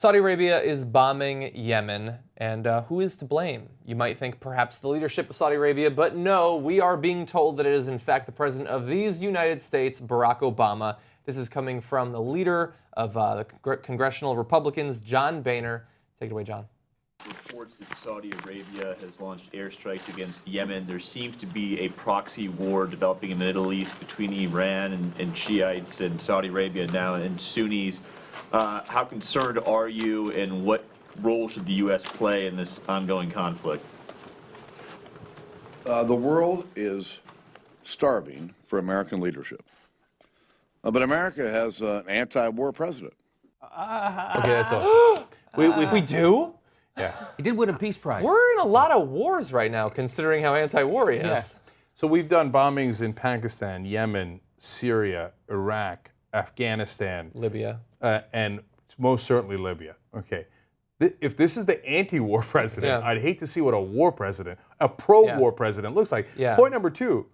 Saudi Arabia is bombing Yemen, and who is to blame? You might think perhaps the leadership of Saudi Arabia, but no, we are being told that it is in fact the president of these United States, Barack Obama. This is coming from the leader of the Congressional Republicans, John Boehner. Take it away, John. Reports that Saudi Arabia has launched airstrikes against Yemen. There seems to be a proxy war developing in the Middle East between Iran and Shiites, and Saudi Arabia now and Sunnis. How concerned are you, and what role should the U.S. play in this ongoing conflict? The world is starving for American leadership. But America has an anti-war president. Okay, that's awesome. We do? Yeah. He did win a peace prize. We're in a lot of wars right now, considering how anti-war he is. Yeah. So we've done bombings in Pakistan, Yemen, Syria, Iraq, Afghanistan, Libya. And most certainly Libya. Okay. If this is the anti-war president, I'd hate to see what a war president, a pro-war president looks like. Yeah. Point number two,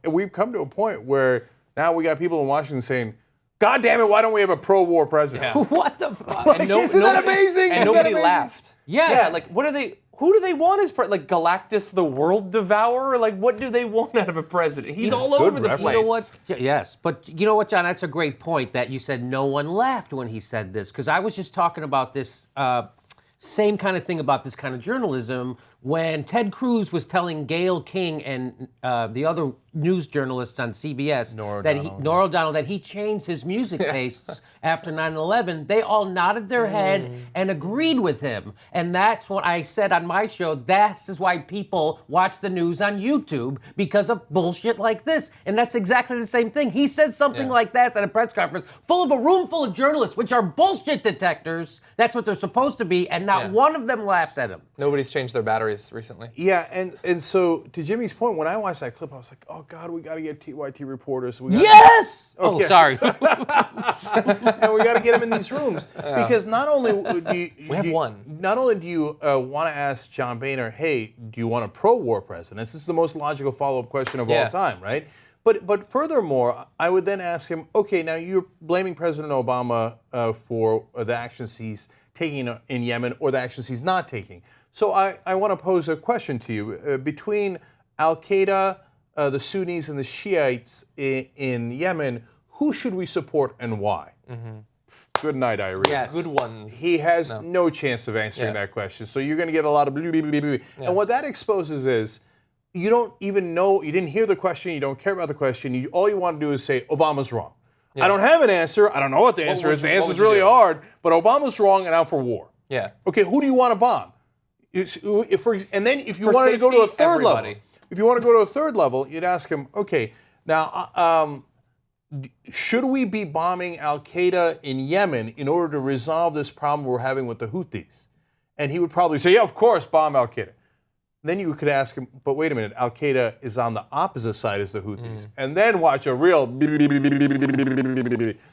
we've come to a point where now we got people in Washington saying, God damn it, why don't we have a pro-war president? Yeah. What the fuck? Like, isn't that amazing? And Isn't nobody that amazing? laughed. Yes. Yeah, like what are they? Who do they want as president? Like Galactus, the world devourer? Like what do they want out of a president? He's all over the reference. place. You know what? Yes, but you know what, John? That's a great point that you said no one laughed when he said this, because I was just talking about this same kind of thing about this kind of journalism when Ted Cruz was telling Gayle King and the other news journalists on CBS Norah O'Donnell that he changed his music tastes after 9/11. They all nodded their head and agreed with him. And that's what I said on my show. This is why people watch the news on YouTube, because of bullshit like this. And that's exactly the same thing. He says something like that at a press conference full of a room full of journalists, which are bullshit detectors. That's what they're supposed to be. And not one of them laughs at him. Nobody's changed their batteries recently. Yeah, and so to Jimmy's point, when I watched that clip, I was like, oh God, we got to get TYT reporters. Yes! Okay. Oh, sorry. And we got to get them in these rooms because not only do you, We have one. Not only do you want to ask John Boehner, hey, do you want a pro-war president? This is the most logical follow-up question of all time, right? But furthermore, I would then ask him, okay, now you're blaming President Obama for the actions he's taking in Yemen or the actions he's not taking. So I want to pose a question to you. Between Al-qaeda, the Sunnis, and the Shiites in Yemen, who should we support and why? Good night, Irene. Yes. Good ones. He has no chance of answering that question. So you're going to get a lot of blah, blah, blah, blah. And what that exposes is you don't even know, you didn't hear the question, you don't care about the question. All you want to do is say, Obama's wrong. I don't have an answer. I don't know what the answer is. The answer's really hard, but Obama's wrong and out for war. Yeah. Okay, who do you want to bomb? And then if you wanted to go to a third level, if you want to go to a third level, you'd ask him, okay, now, should we be bombing Al-Qaeda in Yemen in order to resolve this problem we're having with the Houthis? And he would probably say, yeah, of course, bomb Al-Qaeda. Then you could ask him, but wait a minute, Al-Qaeda is on the opposite side as the Houthis. And then watch a real...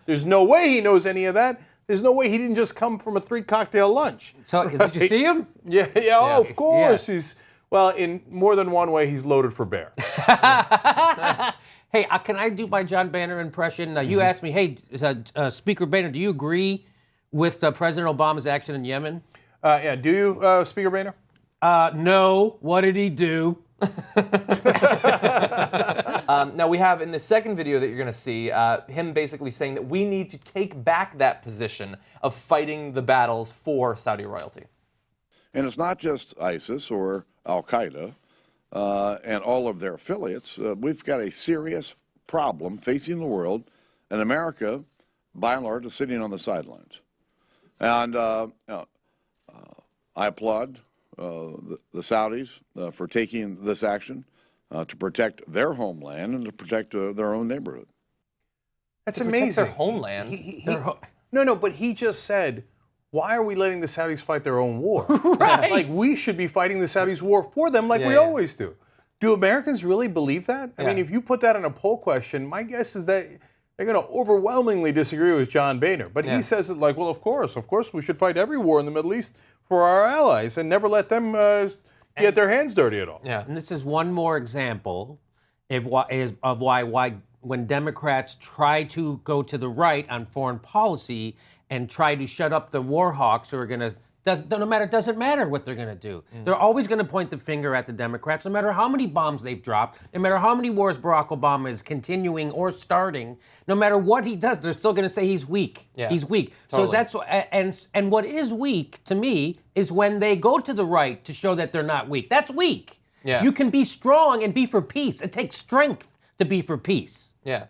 There's no way he knows any of that. There's no way he didn't just come from a 3-cocktail lunch. So, did you see him? Yeah, of course. He's, well, in more than one way, he's loaded for bear. Hey, can I do my John Boehner impression? You asked me, hey, Speaker Boehner, do you agree with President Obama's action in Yemen? Yeah, do you, Speaker Boehner? No. What did he do? Now we have in the second video that you're going to see him basically saying that we need to take back that position of fighting the battles for Saudi royalty. And it's not just ISIS or Al-qaeda and all of their affiliates. We've got a serious problem facing the world, and America, by and large, is sitting on the sidelines. And I applaud the Saudis for taking this action to protect their homeland and to protect their own neighborhood. That's To protect amazing. their homeland. No, but he just said, why are we letting the Saudis fight their own war? Right. Like, we should be fighting the Saudis' war for them like we always do. Do Americans really believe that? I mean, if you put that in a poll question, my guess is that they're going to overwhelmingly disagree with John Boehner. But he says it like, well, of course we should fight every war in the Middle East for our allies and never let them get their hands dirty at all. Yeah. And this is one more example of why when Democrats try to go to the right on foreign policy and try to shut up the war hawks who are going to. Doesn't matter what they're going to do. They're always going to point the finger at the Democrats, no matter how many bombs they've dropped, no matter how many wars Barack Obama is continuing or starting, no matter what he does, they're still going to say he's weak. Yeah, he's weak. totally. So that's and what is weak to me is when they go to the right to show that they're not weak. That's weak. Yeah. You can be strong and be for peace. It takes strength to be for peace. Yeah.